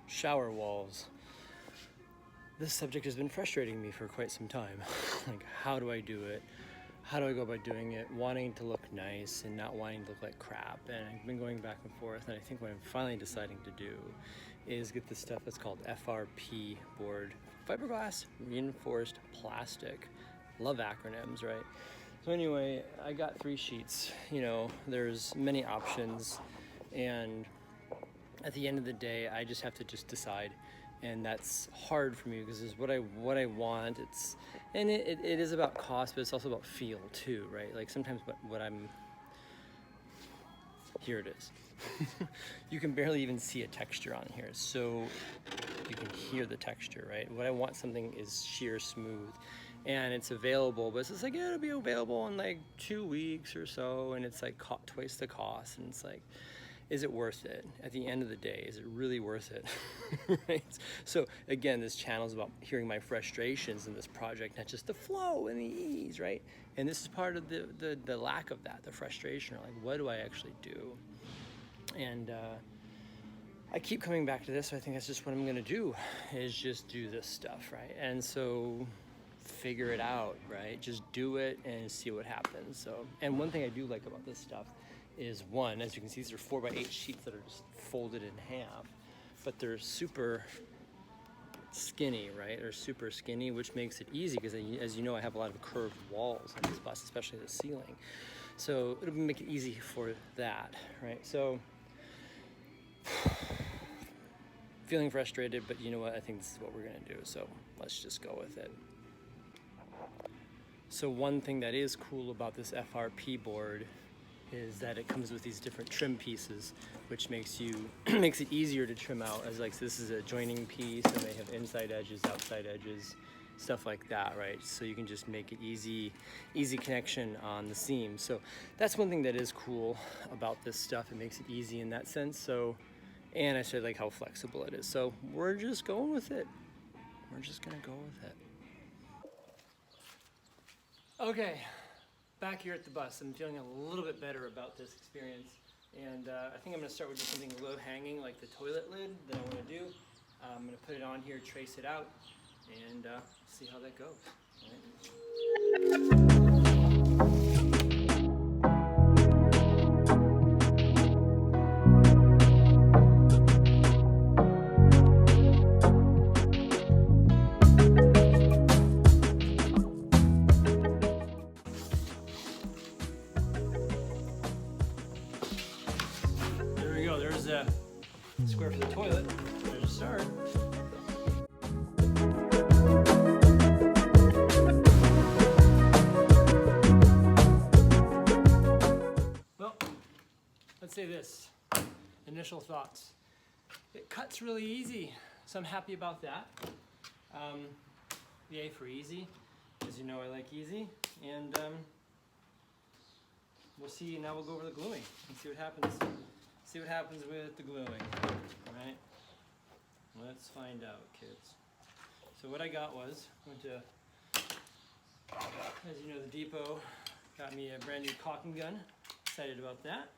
shower walls. This subject has been frustrating me for quite some time. Like, how do I do it? How do I go about doing it? Wanting to look nice and not wanting to look like crap. And I've been going back and forth, and I think what I'm finally deciding to do is get this stuff that's called FRP board. Fiberglass reinforced plastic. Love acronyms, right? So anyway, I got 3 sheets. You know, there's many options, and at the end of the day, I just have to decide. And that's hard for me because it's what I want. It is about cost, but it's also about feel too, right? Like sometimes what I'm, here it is. You can barely even see a texture on here, so you can hear the texture, right? What I want something is sheer smooth, and it's available, but it's just like, yeah, it'll be available in like 2 weeks or so, and it's like twice the cost, and it's like, is it worth it? At the end of the day, is it really worth it? Right? So again, this channel is about hearing my frustrations in this project, not just the flow and the ease, right? And this is part of the lack of that, the frustration, or like, what do I actually do? And I keep coming back to this, so I think that's just what I'm gonna do, is just do this stuff, right? And so figure it out, right? Just do it and see what happens. So, and one thing I do like about this stuff is, one, as you can see, these are 4x8 sheets that are just folded in half, but they're super skinny, right? They're super skinny, which makes it easy because, as you know, I have a lot of curved walls on this bus, especially the ceiling. So it'll make it easy for that, right? So feeling frustrated, but you know what? I think this is what we're gonna do. So let's just go with it. So one thing that is cool about this FRP board is that it comes with these different trim pieces, which makes it easier to trim out. As like, so this is a joining piece, and they have inside edges, outside edges, stuff like that, right? So you can just make it easy connection on the seam. So that's one thing that is cool about this stuff. It makes it easy in that sense. So, and I said like how flexible it is. So we're just going with it. We're just gonna go with it. Okay. Back here at the bus, I'm feeling a little bit better about this experience, and I think I'm going to start with just something low hanging like the toilet lid that I want to do. I'm going to put it on here, trace it out, and see how that goes. All right. There's a square for the toilet. There's a start. Well, let's say this. Initial thoughts. It cuts really easy, so I'm happy about that. Yay for easy. As you know, I like easy. And we'll see. Now we'll go over the gluing and see what happens. See what happens with the gluing, right? Let's find out, kids. So what I got was, went to, as you know, the depot, got me a brand new caulking gun. Excited about that.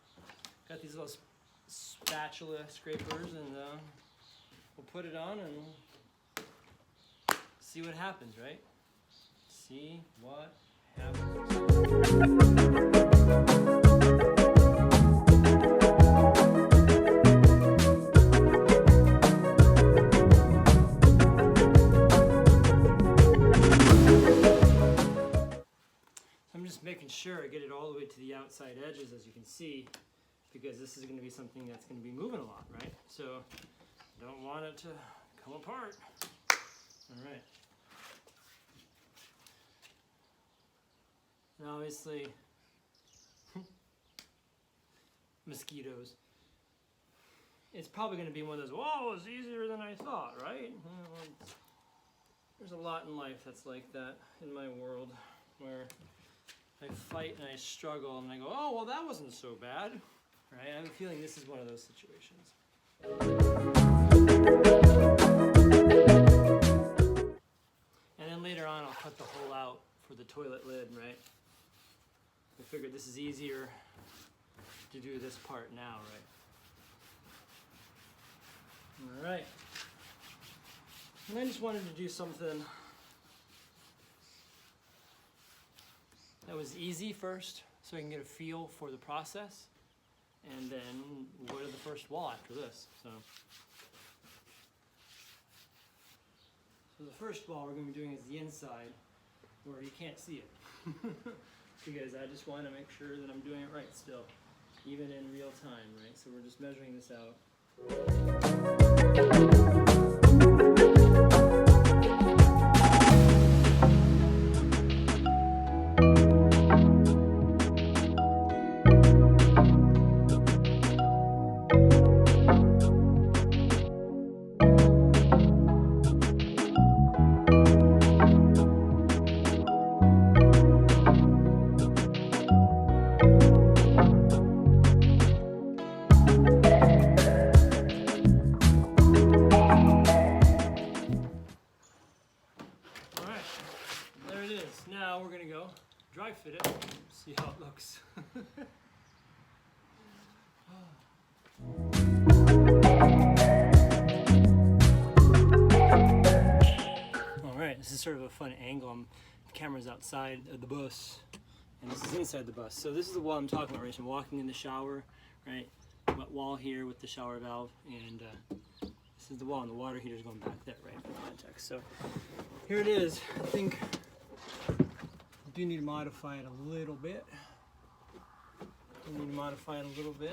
Got these little spatula scrapers, and we'll put it on and see what happens, right? See what happens. Making sure I get it all the way to the outside edges, as you can see, because this is going to be something that's going to be moving a lot, right? So don't want it to come apart. All right. And obviously, mosquitoes. It's probably going to be one of those, whoa, it's easier than I thought, right? Well, there's a lot in life that's like that in my world, where I fight and I struggle and I go, oh, well, that wasn't so bad, right? I have a feeling this is one of those situations. And then later on, I'll cut the hole out for the toilet lid, right? I figured this is easier to do this part now, right? All right. And I just wanted to do something that was easy first, so I can get a feel for the process, and then go to the first wall after this. So the first wall we're going to be doing is the inside, where you can't see it. Because I just want to make sure that I'm doing it right still, even in real time, right? So we're just measuring this out. Now we're going to go dry fit it, see how it looks. Alright, this is sort of a fun angle. The camera's outside of the bus, and this is inside the bus. So this is the wall I'm talking about, right? So I'm walking in the shower, right? Wet wall here with the shower valve, and this is the wall, and the water heater's going back there, right? For context. So here it is. I think I do need to modify it a little bit.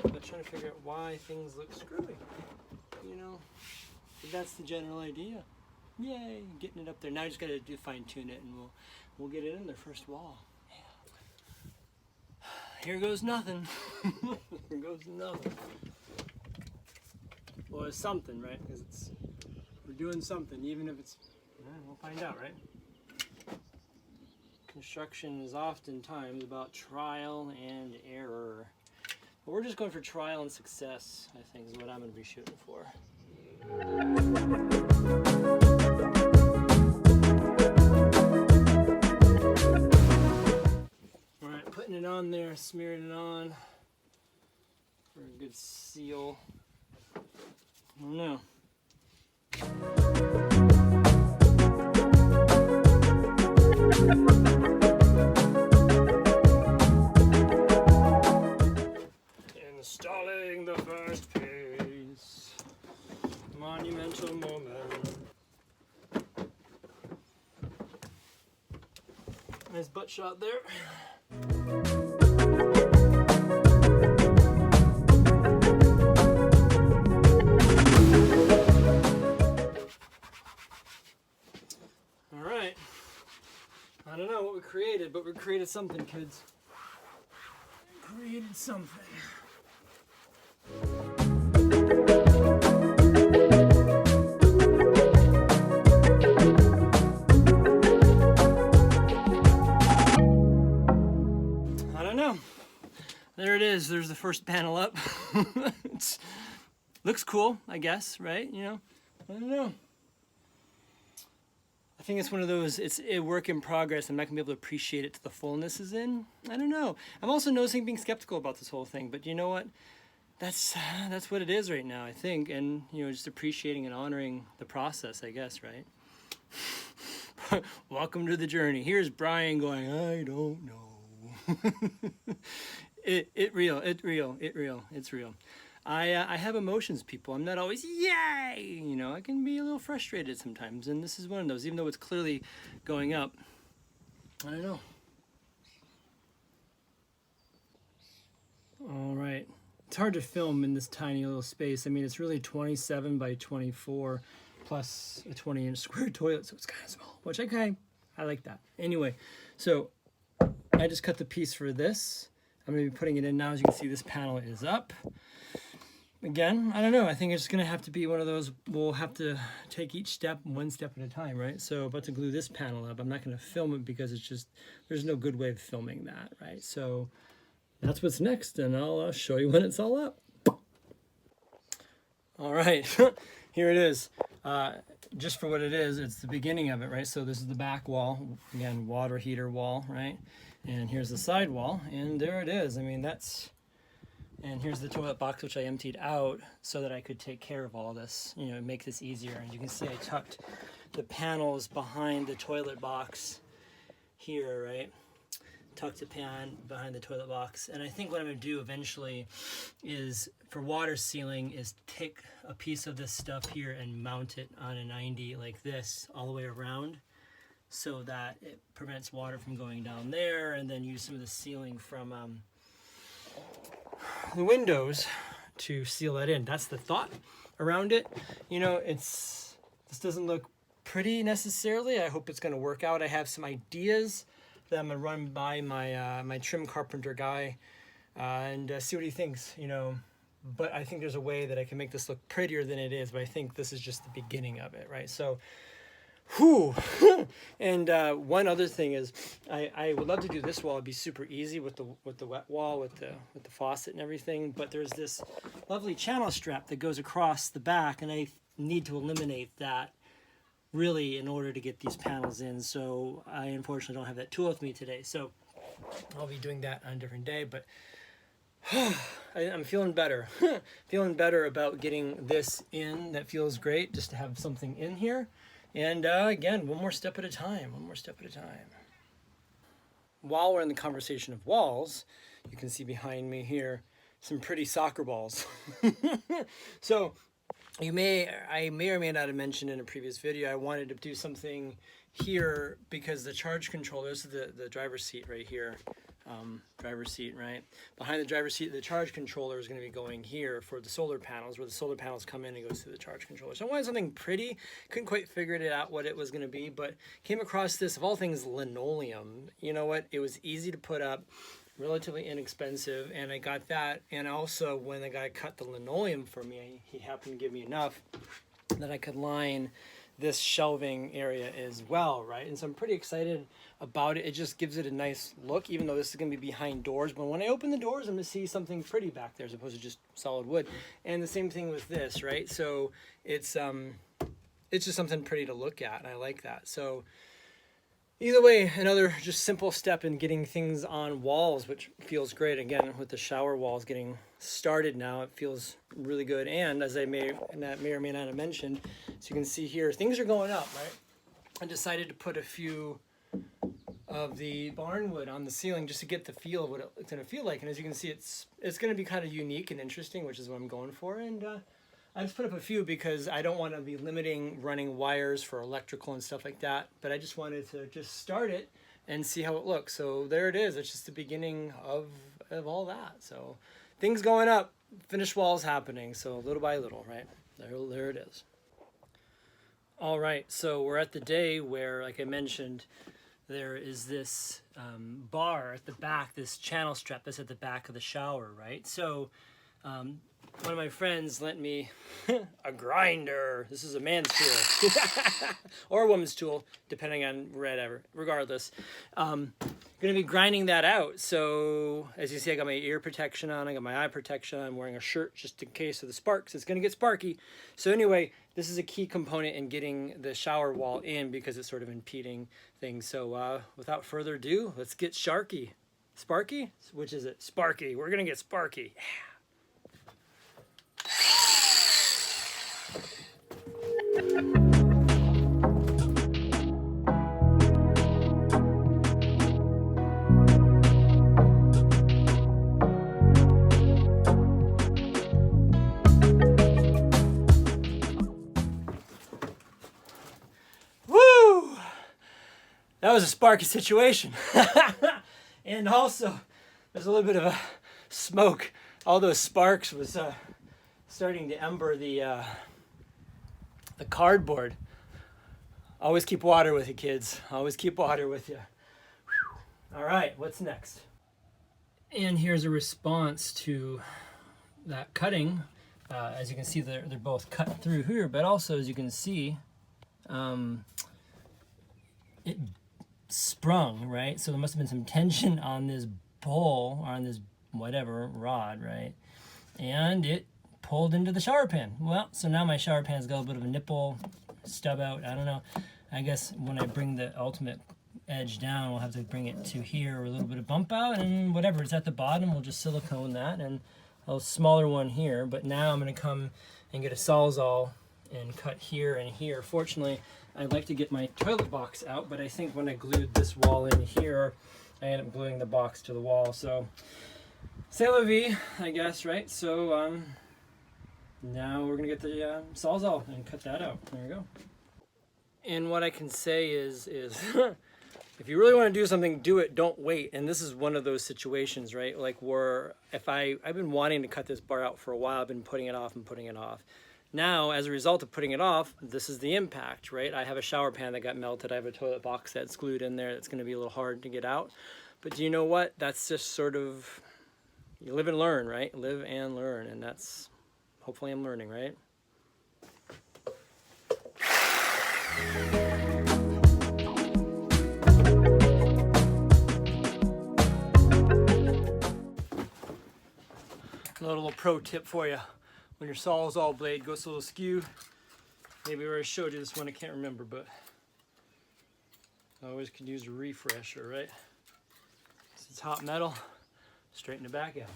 But trying to figure out why things look screwy. You know, but that's the general idea. Yay, getting it up there. Now I just got to fine tune it, and we'll get it in there first wall. Yeah. Here goes nothing. Here goes nothing. Well, it's something, right? Because we're doing something, even if it's. We'll find out, right? Construction is oftentimes about trial and error. But we're just going for trial and success, I think, is what I'm going to be shooting for. Alright, putting it on there, smearing it on for a good seal. I don't know. Installing the first piece. Monumental moment. Nice butt shot there. All right. I don't know what we created, but we created something, kids. We created something. I don't know. There it is. There's the first panel up. Looks cool, I guess, right? You know, I don't know. I think it's one of those, it's a work in progress. I'm not gonna be able to appreciate it to the fullness is in. I don't know. I'm also noticing being skeptical about this whole thing, but you know what? That's what it is right now, I think. And, you know, just appreciating and honoring the process, I guess, right? Welcome to the journey. Here's Brian going, I don't know. It's real. I have emotions, people. I'm not always, yay! You know, I can be a little frustrated sometimes, and this is one of those, even though it's clearly going up. I don't know. All right. It's hard to film in this tiny little space. I mean, it's really 27 by 24 plus a 20-inch square toilet, so it's kind of small, which I like that. Anyway, so I just cut the piece for this. I'm going to be putting it in now. As you can see, this panel is up. Again, I don't know. I think it's going to have to be one of those, we'll have to take each step one step at a time, right? So about to glue this panel up. I'm not going to film it because it's just, there's no good way of filming that, right? So that's what's next, and I'll show you when it's all up. All right, here it is. Just for what it is, it's the beginning of it, right? So this is the back wall, again, water heater wall, right? And here's the side wall, and there it is. I mean, that's And here's the toilet box, which I emptied out so that I could take care of all this, you know, make this easier. And you can see I tucked the panels behind the toilet box here, right? Tucked the pan behind the toilet box. And I think what I'm gonna do eventually is, for water sealing, is take a piece of this stuff here and mount it on a 90 like this all the way around, so that it prevents water from going down there, and then use some of the sealing from the windows to seal that in. That's the thought around it. You know, this doesn't look pretty necessarily. I hope it's going to work out. I have some ideas that I'm going to run by my my trim carpenter guy and see what he thinks, you know. But I think there's a way that I can make this look prettier than it is, but I think this is just the beginning of it, right? So whew. And one other thing is, I would love to do this wall. It'd be super easy with the wet wall, with the faucet and everything. But there's this lovely channel strap that goes across the back, and I need to eliminate that really in order to get these panels in. So I unfortunately don't have that tool with me today. So I'll be doing that on a different day. But I'm feeling better. Feeling better about getting this in. That feels great, just to have something in here. And again, one more step at a time, one more step at a time. While we're in the conversation of walls, you can see behind me here some pretty soccer balls. So I may or may not have mentioned in a previous video, I wanted to do something here because the charge controller, this is the driver's seat right here. Driver's seat, right? Behind the driver's seat, the charge controller is going to be going here for the solar panels, where the solar panels come in and goes to the charge controller. So I wanted something pretty. Couldn't quite figure it out what it was going to be, but came across this, of all things, linoleum. You know what? It was easy to put up, relatively inexpensive, and I got that. And also, when the guy cut the linoleum for me, he happened to give me enough that I could line this shelving area as well, right? And so I'm pretty excited about it. It just gives it a nice look, even though this is going to be behind doors. But when I open the doors, I'm going to see something pretty back there as opposed to just solid wood. And the same thing with this, right? So it's just something pretty to look at, and I like that. So either way, another just simple step in getting things on walls, which feels great. Again, with the shower walls getting started now, it feels really good. And as I may or may not have mentioned, so you can see here, things are going up, right? I decided to put a few of the barnwood on the ceiling just to get the feel of what it's going to feel like. And as you can see, it's going to be kind of unique and interesting, which is what I'm going for. And I just put up a few because I don't want to be limiting running wires for electrical and stuff like that. But I just wanted to just start it and see how it looks. So there it is. It's just the beginning of all that. So things going up, finished walls happening. So little by little, right? There it is. All right, so we're at the day where, like I mentioned, there is this bar at the back, this channel strap that's at the back of the shower, right? So one of my friends lent me a grinder. This is a man's tool or a woman's tool, depending on whatever. Regardless, going to be grinding that out. So as you see, I got my ear protection on, I got my eye protection on, I'm wearing a shirt just in case of the sparks. It's going to get sparky. So anyway, this is a key component in getting the shower wall in because it's sort of impeding things. So without further ado, let's get sharky. Sparky? Which is it? Sparky. We're going to get sparky. Yeah. That was a sparky situation. And also, there's a little bit of a smoke. All those sparks was starting to ember the cardboard. Always keep water with you, kids. Always keep water with you. All right, what's next? And here's a response to that cutting. As you can see, they're both cut through here, but also, as you can see, it sprung, right? So there must have been some tension on this bowl, or on this whatever rod, right? And it pulled into the shower pan. Well, so now my shower pan's got a bit of a nipple stub out. I don't know. I guess when I bring the ultimate edge down, we'll have to bring it to here, or a little bit of bump out, and whatever is at the bottom, we'll just silicone that, and a smaller one here, but now I'm going to come and get a Sawzall and cut here and here. Fortunately, I'd like to get my toilet box out, but I think when I glued this wall in here, I ended up gluing the box to the wall. So, c'est la vie, I guess, right? So, now we're going to get the Sawzall and cut that out. There we go. And what I can say is if you really want to do something, do it, don't wait. And this is one of those situations, right? Like where I've been wanting to cut this bar out for a while, I've been putting it off and putting it off. Now, as a result of putting it off, this is the impact, right? I have a shower pan that got melted. I have a toilet box that's glued in there that's going to be a little hard to get out. But do you know what? That's just sort of, you live and learn, right? Live and learn. And that's, hopefully I'm learning, right? Another little pro tip for you. When your Sawzall blade goes a little skew, maybe I already showed you this one, I can't remember, but I always could use a refresher, right? This is hot metal, straighten it back out.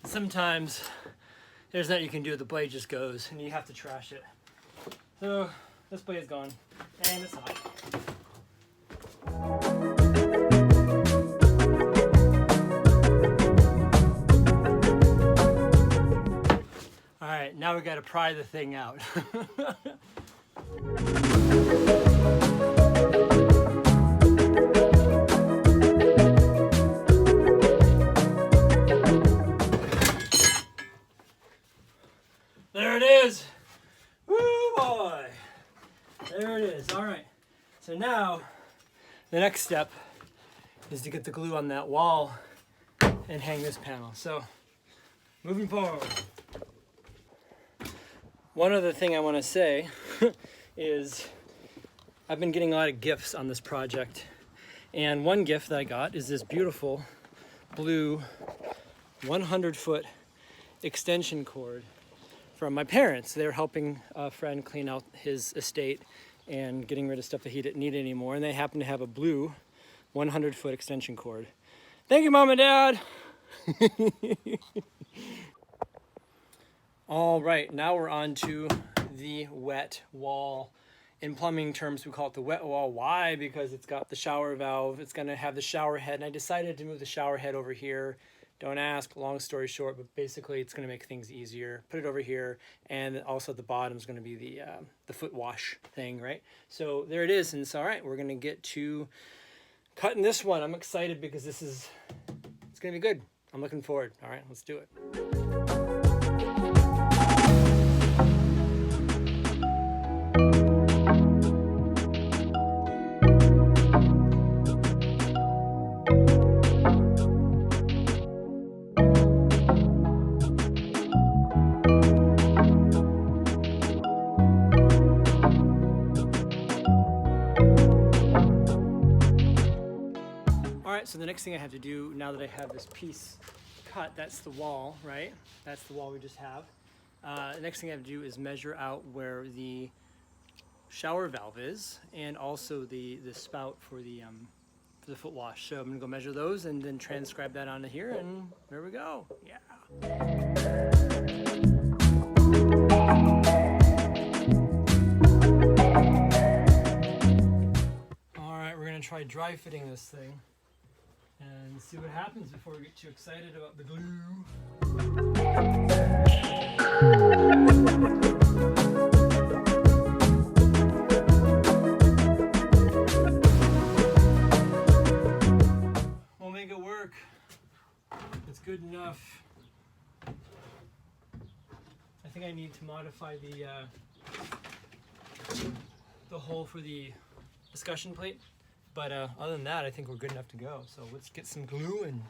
Sometimes there's nothing you can do, the blade just goes and you have to trash it. So this blade's gone and it's hot. All right, now we got to pry the thing out. There it is. Woo boy. There it is. All right. So now the next step is to get the glue on that wall and hang this panel. So moving forward. One other thing I want to say is I've been getting a lot of gifts on this project. And one gift that I got is this beautiful blue 100-foot extension cord from my parents. They were helping a friend clean out his estate and getting rid of stuff that he didn't need anymore. And they happened to have a blue 100-foot extension cord. Thank you, Mom and Dad. All right, now we're on to the wet wall. In plumbing terms, we call it the wet wall. Why? Because it's got the shower valve. It's gonna have the shower head. And I decided to move the shower head over here. Don't ask, long story short, but basically it's going to make things easier. Put it over here, and also at the bottom is going to be the foot wash thing, right? So there it is, and it's all right. We're going to get to cutting this one. I'm excited because it's going to be good. I'm looking forward. All right, let's do it. So the next thing I have to do, now that I have this piece cut, that's the wall, right? That's the wall we just have. The next thing I have to do is measure out where the shower valve is, and also the spout for the foot wash. So I'm gonna go measure those and then transcribe that onto here, and there we go. Yeah. All right, we're gonna try dry fitting this thing and see what happens before we get too excited about the glue. We'll make it work. It's good enough. I think I need to modify the hole for the discussion plate. But other than that, I think we're good enough to go. So let's get some glue and...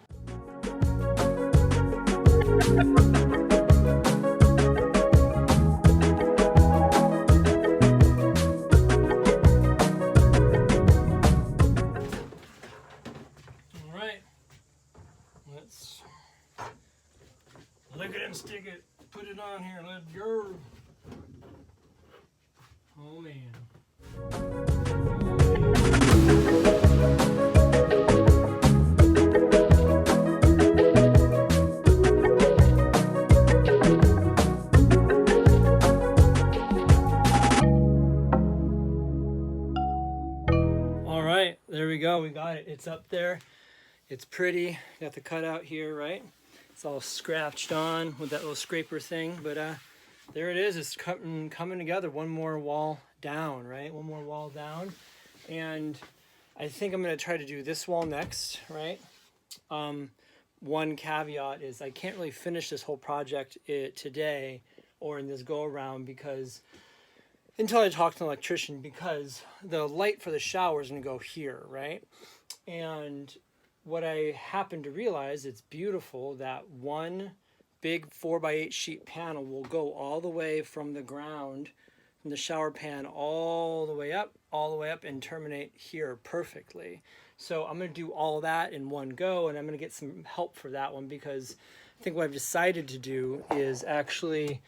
All right. let's lick it and stick it. Put it on here. Let's go. Oh man. All right, there we go. We got it. It's up there. It's pretty. Got the cutout here, right? It's all scratched on with that little scraper thing, but there it is. It's coming together. One more wall down, right? One more wall down. And I think I'm going to try to do this wall next, right? One caveat is I can't really finish this whole project today or in this go around because until I talk to an electrician, because the light for the shower is going to go here, right? And what I happen to realize, it's beautiful that one big 4x8 sheet panel will go all the way from the ground, from the shower pan all the way up and terminate here perfectly. So I'm going to do all that in one go, and I'm going to get some help for that one because I think what I've decided to do is actually,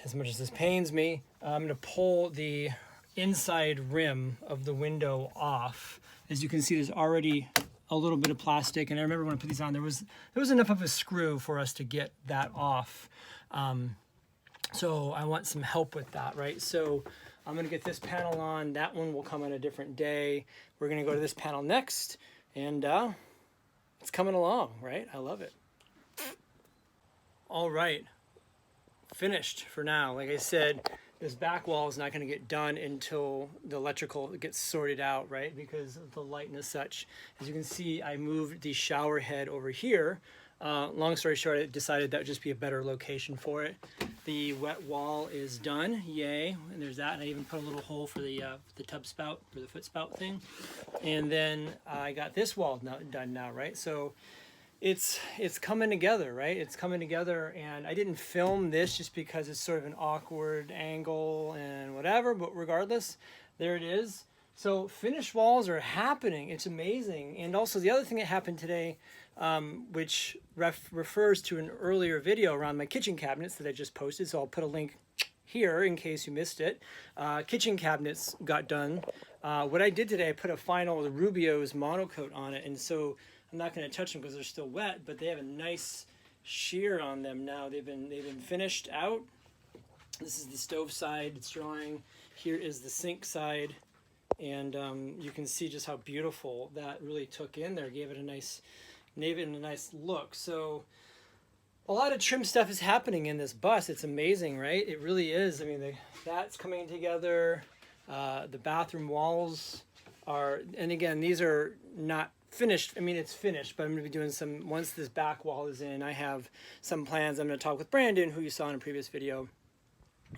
as much as this pains me, I'm going to pull the inside rim of the window off. As you can see, there's already a little bit of plastic, and I remember when I put these on, there was enough of a screw for us to get that off. So I want some help with that, right? So I'm gonna get this panel on. That one will come on a different day. We're gonna go to this panel next, and it's coming along, right? I love it. All right, finished for now. Like I said, this back wall is not going to get done until the electrical gets sorted out, right? Because of the light and such. As you can see, I moved the shower head over here. Long story short, I decided that would just be a better location for it. The wet wall is done, yay, and there's that. And I even put a little hole for the tub spout, for the foot spout thing. And then I got this wall done now, right? So it's coming together, right? It's coming together, and I didn't film this just because it's sort of an awkward angle and whatever, but regardless, there it is. So finished walls are happening. It's amazing. And also the other thing that happened today, which refers to an earlier video around my kitchen cabinets that I just posted, so I'll put a link here in case you missed it. Kitchen cabinets got done. What I did today, I put a final Rubio's monocoat on it, and so I'm not going to touch them because they're still wet, but they have a nice shear on them now. They've been finished out. This is the stove side. It's drying. Here is the sink side, and you can see just how beautiful that really took in there. Gave it a nice look. So a lot of trim stuff is happening in this bus. It's amazing, right? It really is. I mean, that's coming together. The bathroom walls are, and again, these are not finished. I mean, it's finished, but I'm going to be doing some, once this back wall is in, I have some plans. I'm going to talk with Brandon, who you saw in a previous video,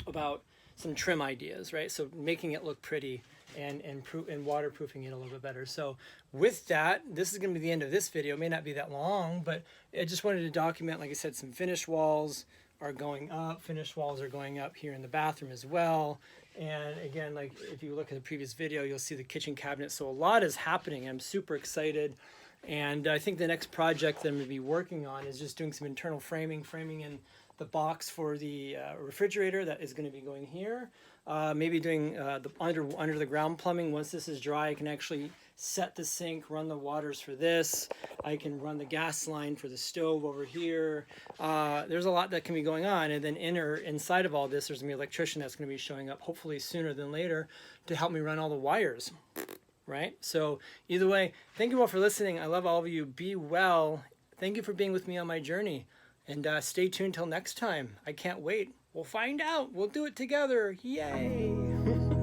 about some trim ideas, right? So making it look pretty and waterproofing it a little bit better. So with that, this is going to be the end of this video. It may not be that long, but I just wanted to document, like I said, some finished walls are going up. Finished walls are going up here in the bathroom as well. And again, like if you look at the previous video, you'll see the kitchen cabinet. So a lot is happening. I'm super excited. And I think the next project that I'm going to be working on is just doing some internal framing in the box for the refrigerator that is going to be going here. Maybe doing the under the ground plumbing. Once this is dry, I can actually set the sink, run the waters for this. I can run the gas line for the stove over here. There's a lot that can be going on. And then inside of all this, there's going to be an electrician that's going to be showing up hopefully sooner than later to help me run all the wires, right? So either way, thank you all for listening. I love all of you. Be well. Thank you for being with me on my journey. And stay tuned till next time. I can't wait. We'll find out. We'll do it together. Yay!